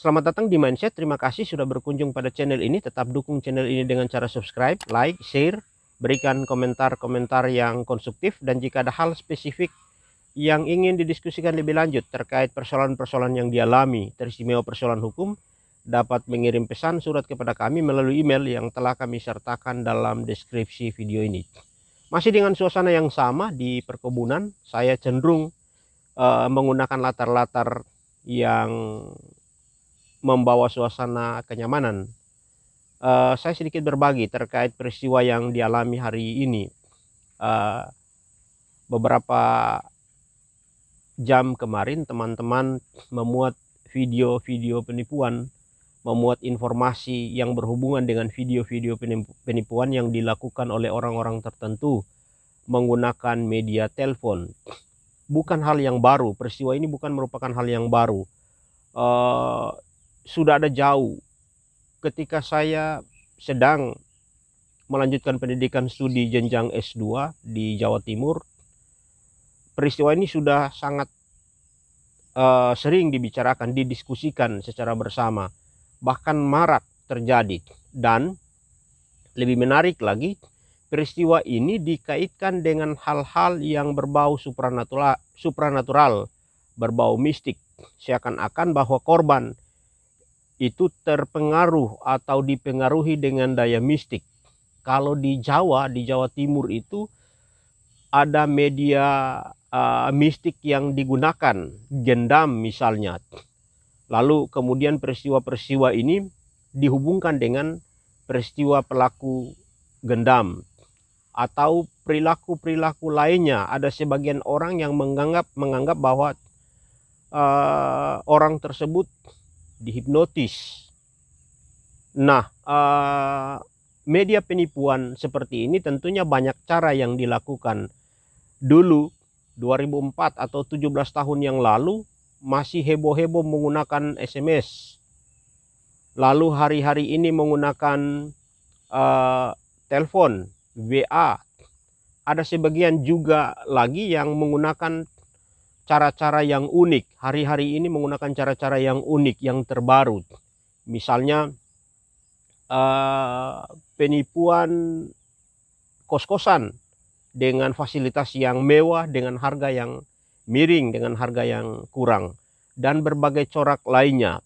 Selamat datang di Mindset. Terima kasih sudah berkunjung pada channel ini. Tetap dukung channel ini dengan cara subscribe, like, share, berikan komentar-komentar yang konstruktif, dan jika ada hal spesifik yang ingin didiskusikan lebih lanjut terkait persoalan-persoalan yang dialami, teristimewa persoalan hukum, dapat mengirim pesan surat kepada kami melalui email yang telah kami sertakan dalam deskripsi video ini. Masih dengan suasana yang sama di perkebunan, saya cenderung menggunakan latar-latar yang membawa suasana kenyamanan. Saya sedikit berbagi terkait peristiwa yang dialami hari ini. Beberapa jam kemarin teman-teman memuat video-video penipuan, memuat informasi yang berhubungan dengan video-video penipuan yang dilakukan oleh orang-orang tertentu menggunakan media telepon. Bukan hal yang baru, peristiwa ini bukan merupakan hal yang baru. Sudah ada jauh ketika saya sedang melanjutkan pendidikan studi jenjang S2 di Jawa Timur. Peristiwa ini sudah sangat sering dibicarakan, didiskusikan secara bersama, bahkan marak terjadi. Dan lebih menarik lagi, peristiwa ini dikaitkan dengan hal-hal yang berbau supranatural, berbau mistik, seakan-akan bahwa korban itu terpengaruh atau dipengaruhi dengan daya mistik. Kalau di Jawa Timur itu ada media mistik yang digunakan, gendam misalnya. Lalu kemudian peristiwa-peristiwa ini dihubungkan dengan peristiwa pelaku gendam atau perilaku-perilaku lainnya. Ada sebagian orang yang menganggap bahwa orang tersebut dihipnotis. Nah, media penipuan seperti ini tentunya banyak cara yang dilakukan. Dulu 2004 atau 17 tahun yang lalu masih heboh-heboh menggunakan SMS. Lalu hari-hari ini menggunakan telepon, WA. Ada sebagian juga lagi yang menggunakan cara-cara yang unik. Hari-hari ini menggunakan cara-cara yang unik, yang terbaru. Misalnya penipuan kos-kosan dengan fasilitas yang mewah, dengan harga yang miring, dengan harga yang kurang, dan berbagai corak lainnya.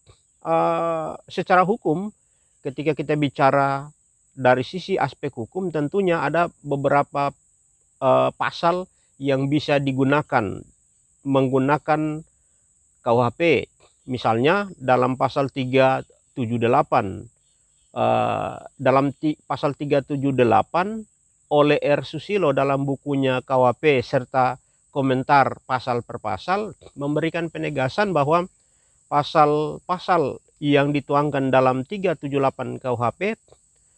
Secara hukum, ketika kita bicara dari sisi aspek hukum, tentunya ada beberapa pasal yang bisa digunakan menggunakan KUHP. Misalnya dalam pasal 378, dalam pasal 378 oleh R. Susilo dalam bukunya KUHP serta komentar pasal per pasal memberikan penegasan bahwa pasal-pasal yang dituangkan dalam 378 KUHP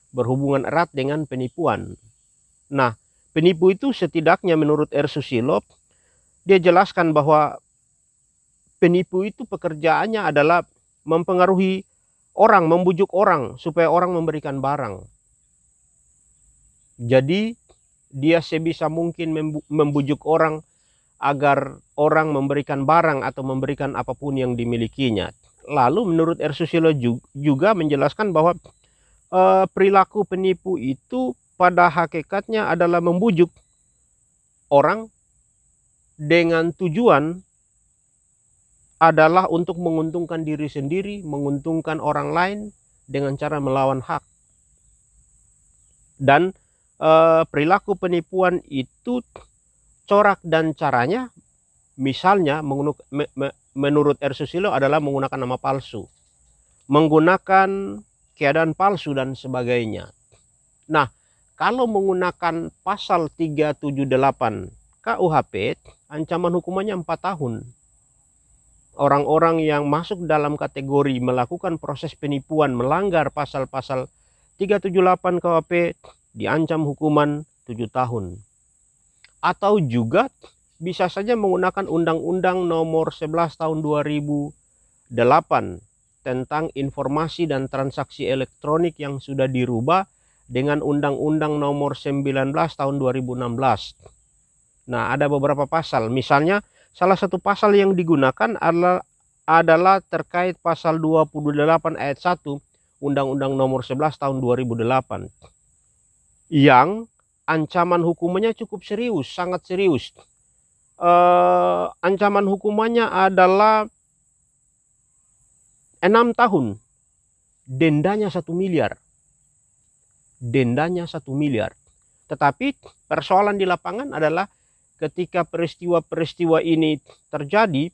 berhubungan erat dengan penipuan. Nah, penipu itu setidaknya menurut R. Susilo, dia jelaskan bahwa penipu itu pekerjaannya adalah mempengaruhi orang, membujuk orang supaya orang memberikan barang. Jadi dia sebisa mungkin membujuk orang agar orang memberikan barang atau memberikan apapun yang dimilikinya. Lalu menurut R. Susilo juga menjelaskan bahwa perilaku penipu itu pada hakikatnya adalah membujuk orang dengan tujuan adalah untuk menguntungkan diri sendiri, menguntungkan orang lain dengan cara melawan hak. Dan perilaku penipuan itu corak dan caranya, misalnya menurut R. Susilo adalah menggunakan nama palsu, menggunakan keadaan palsu dan sebagainya. Nah, kalau menggunakan pasal 378 KUHP, ancaman hukumannya 4 tahun. Orang-orang yang masuk dalam kategori melakukan proses penipuan melanggar pasal-pasal 378 KUHP diancam hukuman 7 tahun. Atau juga bisa saja menggunakan Undang-Undang Nomor 11 Tahun 2008 tentang informasi dan transaksi elektronik yang sudah dirubah dengan Undang-Undang Nomor 19 Tahun 2016. Nah, ada beberapa pasal. Misalnya salah satu pasal yang digunakan adalah terkait pasal 28 ayat 1 Undang-Undang Nomor 11 Tahun 2008 yang ancaman hukumannya cukup serius, sangat serius. Ancaman hukumannya adalah 6 tahun, dendanya 1 miliar. Dendanya 1 miliar. Tetapi persoalan di lapangan adalah ketika peristiwa-peristiwa ini terjadi,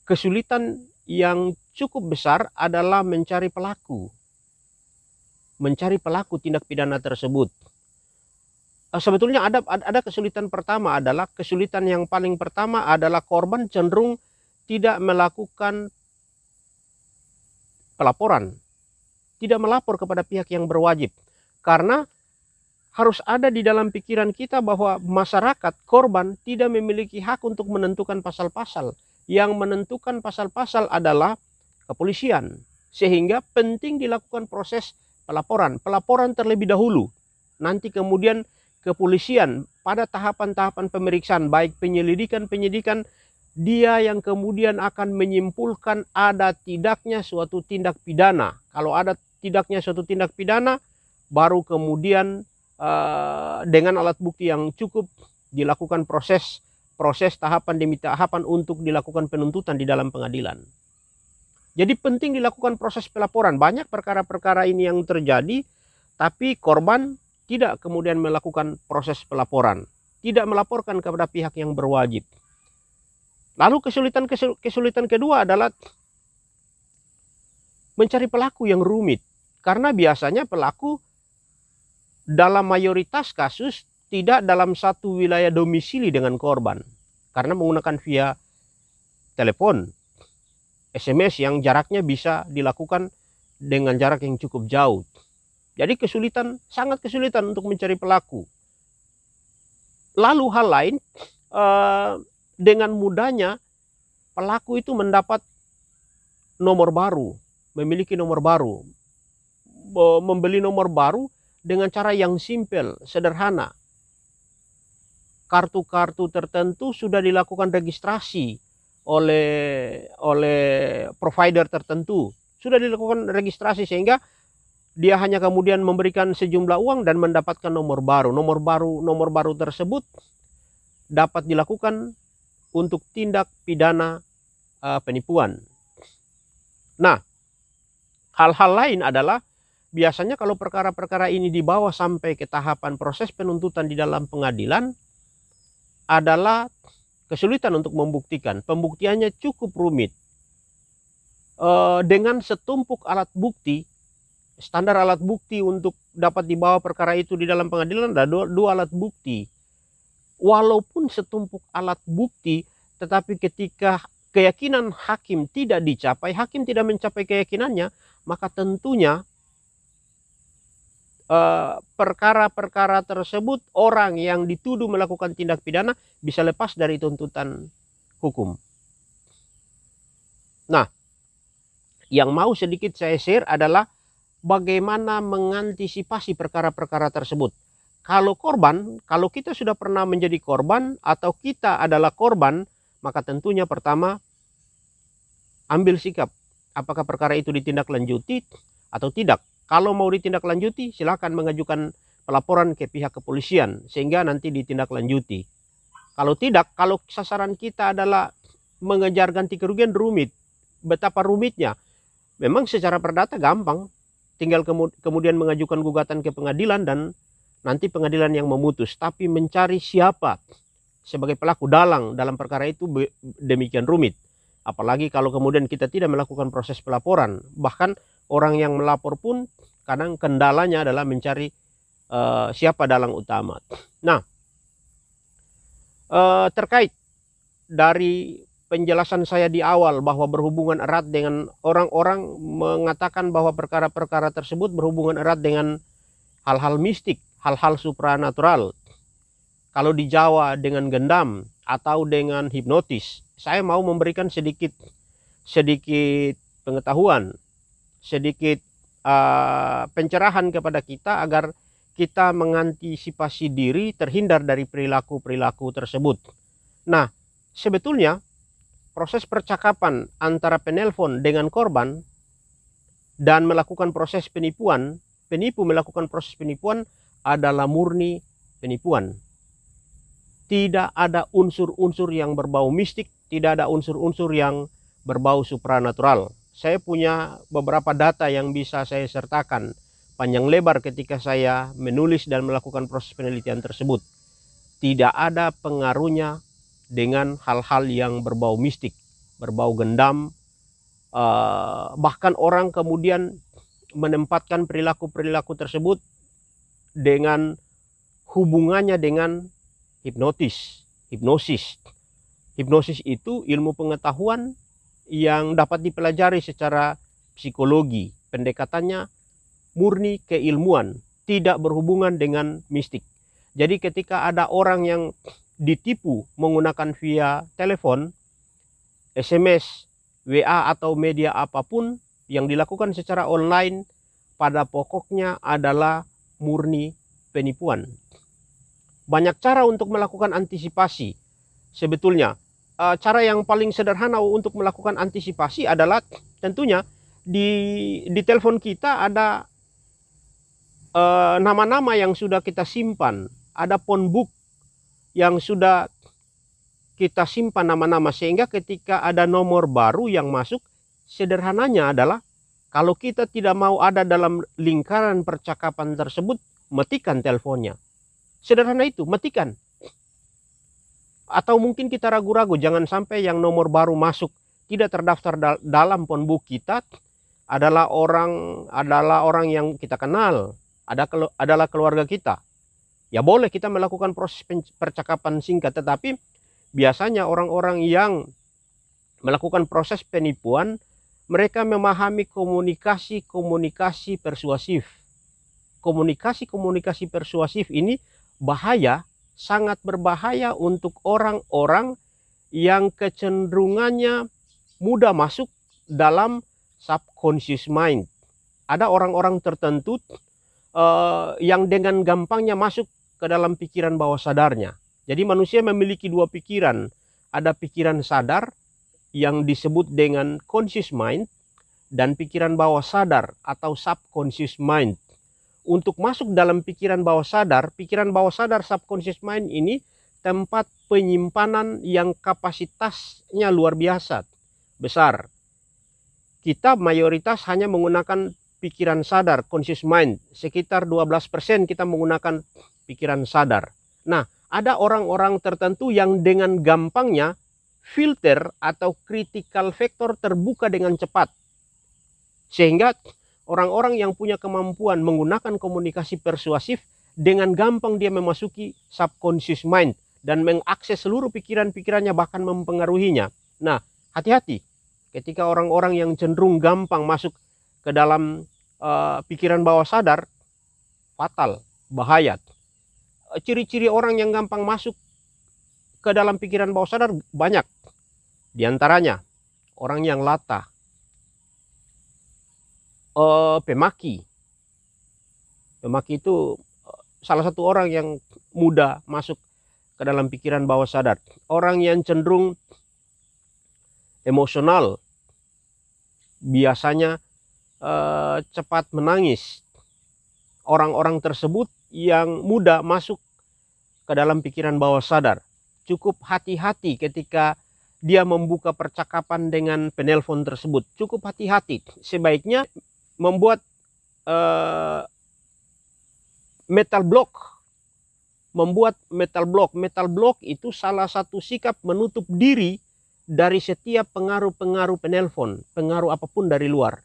kesulitan yang cukup besar adalah mencari pelaku. Mencari pelaku tindak pidana tersebut. Sebetulnya ada kesulitan pertama adalah, kesulitan yang paling pertama adalah korban cenderung tidak melakukan pelaporan. Tidak melapor kepada pihak yang berwajib. Karena harus ada di dalam pikiran kita bahwa masyarakat, korban, tidak memiliki hak untuk menentukan pasal-pasal. Yang menentukan pasal-pasal adalah kepolisian. Sehingga penting dilakukan proses pelaporan. Pelaporan terlebih dahulu. Nanti kemudian kepolisian pada tahapan-tahapan pemeriksaan, baik penyidikan, dia yang kemudian akan menyimpulkan ada tidaknya suatu tindak pidana. Kalau ada tidaknya suatu tindak pidana, baru kemudian dengan alat bukti yang cukup dilakukan proses tahapan demi tahapan untuk dilakukan penuntutan di dalam pengadilan. Jadi penting dilakukan proses pelaporan. Banyak perkara-perkara ini yang terjadi, tapi korban tidak kemudian melakukan proses pelaporan. Tidak melaporkan kepada pihak yang berwajib. Lalu kesulitan kedua adalah mencari pelaku yang rumit. Karena biasanya pelaku dalam mayoritas kasus tidak dalam satu wilayah domisili dengan korban. Karena menggunakan via telepon, SMS yang jaraknya bisa dilakukan dengan jarak yang cukup jauh. Jadi sangat kesulitan untuk mencari pelaku. Lalu hal lain, dengan mudahnya pelaku itu mendapat nomor baru, memiliki nomor baru, membeli nomor baru dengan cara yang simpel, sederhana. Kartu-kartu tertentu sudah dilakukan registrasi oleh provider tertentu, sudah dilakukan registrasi sehingga dia hanya kemudian memberikan sejumlah uang dan mendapatkan nomor baru. Nomor baru tersebut dapat dilakukan untuk tindak pidana penipuan. Nah, hal-hal lain adalah biasanya kalau perkara-perkara ini dibawa sampai ke tahapan proses penuntutan di dalam pengadilan adalah kesulitan untuk membuktikan. Pembuktiannya cukup rumit. Dengan setumpuk alat bukti, standar alat bukti untuk dapat dibawa perkara itu di dalam pengadilan ada dua alat bukti. Walaupun setumpuk alat bukti, tetapi ketika keyakinan hakim tidak dicapai, hakim tidak mencapai keyakinannya, maka tentunya perkara-perkara tersebut orang yang dituduh melakukan tindak pidana bisa lepas dari tuntutan hukum. Nah, yang mau sedikit saya share adalah bagaimana mengantisipasi perkara-perkara tersebut. Kalau kita sudah pernah menjadi korban atau kita adalah korban, maka tentunya pertama ambil sikap. Apakah perkara itu ditindaklanjuti atau tidak. Kalau mau ditindaklanjuti, silakan mengajukan pelaporan ke pihak kepolisian sehingga nanti ditindaklanjuti. Kalau tidak, kalau sasaran kita adalah mengejar ganti kerugian, rumit. Betapa rumitnya. Memang secara perdata gampang. Tinggal kemudian mengajukan gugatan ke pengadilan dan nanti pengadilan yang memutus. Tapi mencari siapa sebagai pelaku dalang dalam perkara itu demikian rumit. Apalagi kalau kemudian kita tidak melakukan proses pelaporan. Bahkan orang yang melapor pun kadang kendalanya adalah mencari siapa dalang utama. Nah, terkait dari penjelasan saya di awal bahwa berhubungan erat dengan orang-orang mengatakan bahwa perkara-perkara tersebut berhubungan erat dengan hal-hal mistik, hal-hal supranatural. Kalau di Jawa dengan gendam atau dengan hipnotis, saya mau memberikan sedikit pengetahuan, sedikit pencerahan kepada kita agar kita mengantisipasi diri terhindar dari perilaku-perilaku tersebut. Nah, sebetulnya proses percakapan antara penelpon dengan korban dan melakukan proses penipuan, penipu melakukan proses penipuan adalah murni penipuan. Tidak ada unsur-unsur yang berbau mistik, tidak ada unsur-unsur yang berbau supranatural. Saya punya beberapa data yang bisa saya sertakan panjang lebar ketika saya menulis dan melakukan proses penelitian tersebut. Tidak ada pengaruhnya dengan hal-hal yang berbau mistik, berbau gendam. Bahkan orang kemudian menempatkan perilaku-perilaku tersebut dengan hubungannya dengan hipnosis. Hipnosis itu ilmu pengetahuan yang dapat dipelajari secara psikologi. Pendekatannya murni keilmuan, tidak berhubungan dengan mistik. Jadi ketika ada orang yang ditipu menggunakan via telepon, SMS, WA atau media apapun yang dilakukan secara online, pada pokoknya adalah murni penipuan. Banyak cara untuk melakukan antisipasi. Sebetulnya cara yang paling sederhana untuk melakukan antisipasi adalah tentunya di telepon kita ada nama-nama yang sudah kita simpan, ada phone book yang sudah kita simpan nama-nama, sehingga ketika ada nomor baru yang masuk, sederhananya adalah kalau kita tidak mau ada dalam lingkaran percakapan tersebut, matikan teleponnya. Sederhana itu, matikan. Atau mungkin kita ragu-ragu, jangan sampai yang nomor baru masuk tidak terdaftar dalam phone book kita adalah orang yang kita kenal, adalah keluarga kita. Ya boleh kita melakukan proses percakapan singkat, tetapi biasanya orang-orang yang melakukan proses penipuan, mereka memahami komunikasi persuasif. Komunikasi persuasif ini bahaya, sangat berbahaya untuk orang-orang yang kecenderungannya mudah masuk dalam subconscious mind. Ada orang-orang tertentu yang dengan gampangnya masuk ke dalam pikiran bawah sadarnya. Jadi manusia memiliki dua pikiran. Ada pikiran sadar yang disebut dengan conscious mind dan pikiran bawah sadar atau subconscious mind. Untuk masuk dalam pikiran bawah sadar subconscious mind ini tempat penyimpanan yang kapasitasnya luar biasa besar. Kita mayoritas hanya menggunakan pikiran sadar, conscious mind. Sekitar 12% kita menggunakan pikiran sadar. Nah, ada orang-orang tertentu yang dengan gampangnya filter atau critical factor terbuka dengan cepat. Sehingga orang-orang yang punya kemampuan menggunakan komunikasi persuasif, dengan gampang dia memasuki subconscious mind dan mengakses seluruh pikiran-pikirannya, bahkan mempengaruhinya. Nah, hati-hati ketika orang-orang yang cenderung gampang masuk ke dalam pikiran bawah sadar, fatal, bahaya. Ciri-ciri orang yang gampang masuk ke dalam pikiran bawah sadar banyak. Di antaranya orang yang latah, pemaki itu salah satu orang yang mudah masuk ke dalam pikiran bawah sadar. Orang yang cenderung emosional, biasanya cepat menangis. Orang-orang tersebut yang mudah masuk ke dalam pikiran bawah sadar. Cukup hati-hati ketika dia membuka percakapan dengan penelpon tersebut. Cukup hati-hati. Sebaiknya membuat mental block. Mental block itu salah satu sikap menutup diri dari setiap pengaruh-pengaruh penelpon, pengaruh apapun dari luar.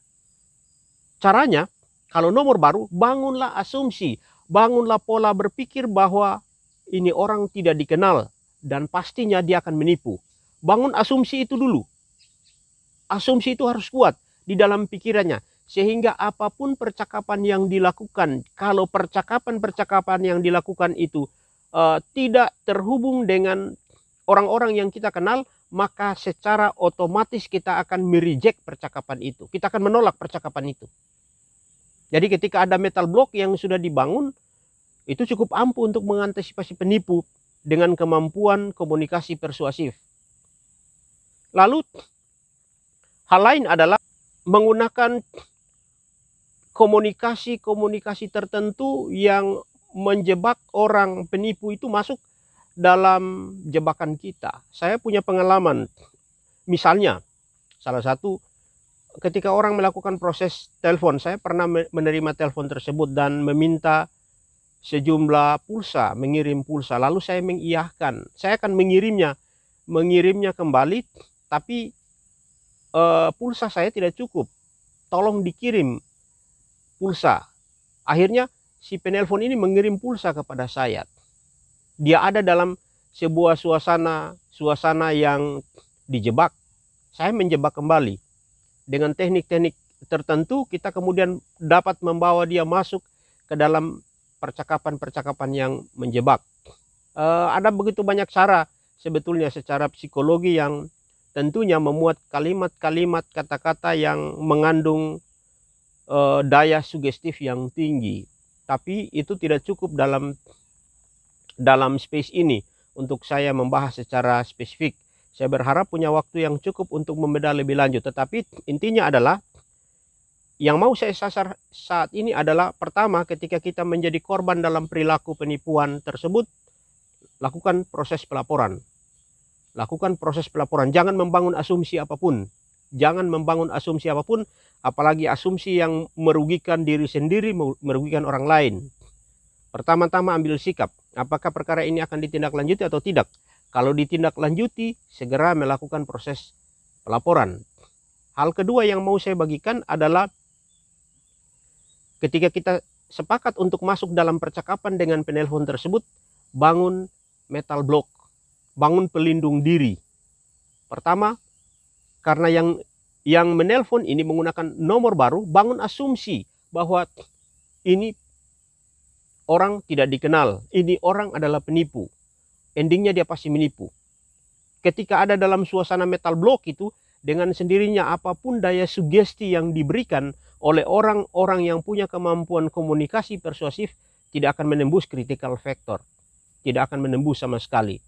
Caranya, kalau nomor baru, bangunlah asumsi, bangunlah pola berpikir bahwa ini orang tidak dikenal dan pastinya dia akan menipu. Bangun asumsi itu dulu. Asumsi itu harus kuat di dalam pikirannya. Sehingga apapun percakapan yang dilakukan, kalau percakapan yang dilakukan itu tidak terhubung dengan orang-orang yang kita kenal, maka secara otomatis kita akan mereject percakapan itu. Kita akan menolak percakapan itu. Jadi ketika ada mental block yang sudah dibangun, itu cukup ampuh untuk mengantisipasi penipu dengan kemampuan komunikasi persuasif. Lalu hal lain adalah menggunakan komunikasi tertentu yang menjebak orang penipu itu masuk dalam jebakan kita. Saya punya pengalaman, misalnya salah satu ketika orang melakukan proses telepon, saya pernah menerima telepon tersebut dan meminta sejumlah pulsa, mengirim pulsa, lalu saya mengiyahkan, saya akan mengirimnya kembali, tapi pulsa saya tidak cukup, tolong dikirim pulsa. Akhirnya si penelpon ini mengirim pulsa kepada saya. Dia ada dalam sebuah suasana yang dijebak. Saya menjebak kembali. Dengan teknik-teknik tertentu kita kemudian dapat membawa dia masuk ke dalam percakapan-percakapan yang menjebak. Ada begitu banyak cara sebetulnya secara psikologi yang tentunya memuat kalimat-kalimat, kata-kata yang mengandung daya sugestif yang tinggi. Tapi itu tidak cukup dalam space ini untuk saya membahas secara spesifik. Saya berharap punya waktu yang cukup untuk membedah lebih lanjut. Tetapi intinya adalah yang mau saya sasar saat ini adalah pertama, ketika kita menjadi korban dalam perilaku penipuan tersebut, lakukan proses pelaporan. Lakukan proses pelaporan. Jangan membangun asumsi apapun. Jangan membangun asumsi apapun, apalagi asumsi yang merugikan diri sendiri, merugikan orang lain. Pertama-tama ambil sikap, apakah perkara ini akan ditindaklanjuti atau tidak. Kalau ditindaklanjuti, segera melakukan proses pelaporan. Hal kedua yang mau saya bagikan adalah ketika kita sepakat untuk masuk dalam percakapan dengan penelpon tersebut, bangun mental block, bangun pelindung diri. Pertama, karena yang menelpon ini menggunakan nomor baru, bangun asumsi bahwa ini orang tidak dikenal, ini orang adalah penipu. Endingnya dia pasti menipu. Ketika ada dalam suasana mental block itu, dengan sendirinya apapun daya sugesti yang diberikan oleh orang-orang yang punya kemampuan komunikasi persuasif tidak akan menembus critical factor, tidak akan menembus sama sekali.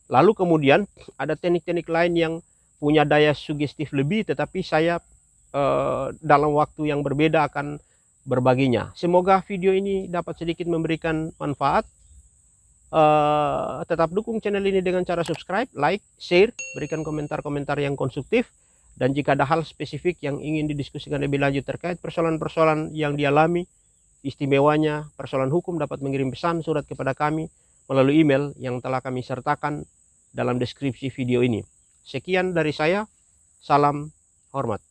Lalu kemudian ada teknik-teknik lain yang punya daya sugestif lebih, tetapi saya dalam waktu yang berbeda akan berbaginya. Semoga video ini dapat sedikit memberikan manfaat. Tetap dukung channel ini dengan cara subscribe, like, share, berikan komentar-komentar yang konstruktif. Dan jika ada hal spesifik yang ingin didiskusikan lebih lanjut terkait persoalan-persoalan yang dialami, istimewanya persoalan hukum, dapat mengirim pesan surat kepada kami melalui email yang telah kami sertakan dalam deskripsi video ini. Sekian dari saya, salam hormat.